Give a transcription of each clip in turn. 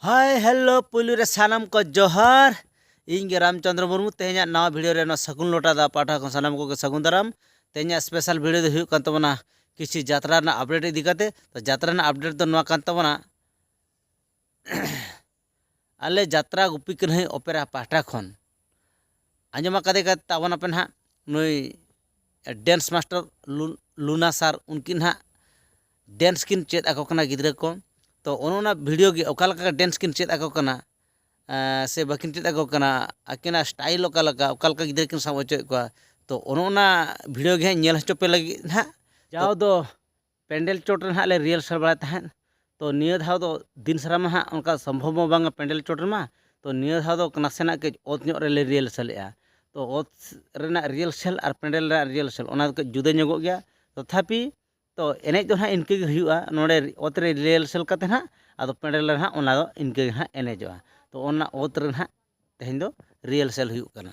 Hi hello पुलु रे सानाम को जोहार इंगे रामचंद्र मुर्मू तेहना नवा वीडियो रे सगुन लोटादा पाठा को सानाम को सगुन दाराम तेहना स्पेशल वीडियो दो हुयुक कान तबना किसी जात्रा ना अपडेट इदी काते तो जात्रा ना अपडेट दो नवा कान तबना आले जात्रा गोपीकान्हाई ओपेरा पाठा खन आंजमा कदे का तावन अपन हा नई डांस मास्टर लुना सर उनकिन हा डांस किन चेत आको कना गिद्रा को तो ओनोना वीडियो के ओकालका डांस किन चेत आको कना से बाकिन चेत आको कना आकिना स्टाइल ओकालका गिद्रा किन साम ओचो को तो ओनोना वीडियो के नेल हचो पे लगी ना जाओ दो पेंडल चोट रे हाले रियल सर बड़ा तहन तो निया धाव दो दिन सराम हा उनका संभव बांगा पेंडल चोट मा तो निया धाव दो नासेना के ओत ᱧᱚᱜ रे रियल सेलआ तो ओत रेना रियल सेल और पेंडल रे रियल सेल ओना के जुदा ᱧᱚᱜᱚᱜ गया तथापि तो एनेज दो ना इनके हुआ नोड़े ओत रे रियल सेल काते ना आदो पेंडल रे ना ओना दो इनके ना एनेजोआ तो ओना ओत रे ना तेहन दो रियल सेल हुयुक कना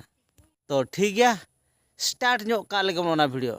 तो ठीक गया स्टार्ट ᱧᱚᱜ का लेगम ओना वीडियो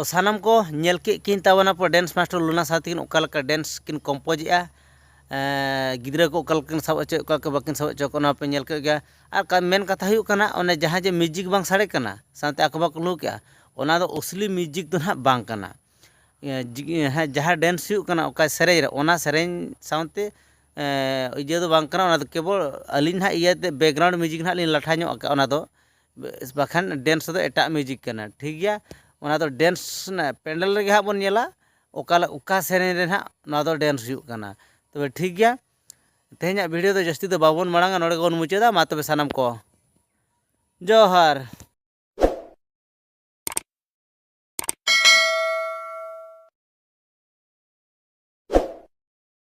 सानाम को नेल के किन ताबना पर डांस मास्टर लुना साथी ओकालका डांस किन कंपोजिया गिद्रा को ओकालकिन सब अचो ओकालका बाकिन सब अचो कोना पे नेल के गया आर मेन कथा हुई कना ओने जहां जे म्यूजिक बांग साड़े कना साथे आकबा को लू के ओना दो असली म्यूजिक दो ना बांग कना जहां डांस हुई कना ओका सेरेज रे ओना सेरेज साथे इजे दो बांग कना ओना दो केवल अलिन हा इयाते बैकग्राउंड म्यूजिक ना लिन लाठा ᱧᱚᱜ का ओना दो बाखान डांस दो एटा म्यूजिक कना ठीक गया ओना दो डांस ना पेंडल रे हा बोन नेला ओका सेरेज रे ना ओना दो डांस हुई कना तबे ठीक गया तेहेኛ वीडियो दो जस्ती दो बाबन मांगा नोडे गोन मुचादा मा तबे सानाम को जोहार।